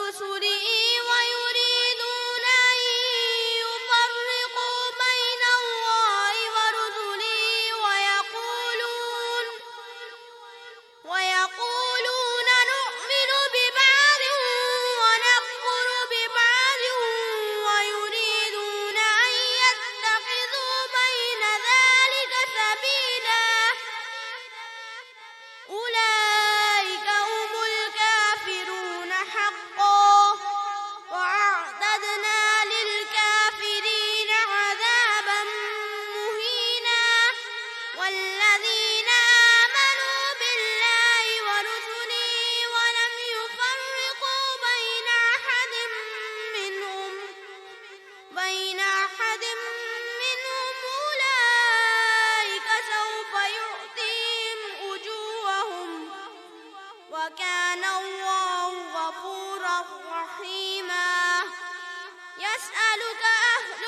رسله ويريدون أن يفرقوا بين الله ورسله ويقولون نؤمن ببعض ونكفر ببعض ويريدون أن يتخذوا بين ذلك سبيلا أولئك هم الكافرون حقا وأعتدنا للكافرين عذابا مهينا والذين آمنوا بالله ورسله ولم يفرقوا بين أحد منهم أولئك سوف يؤتيهم أجورهم وكان الله غفورا رحيما يسألك أهل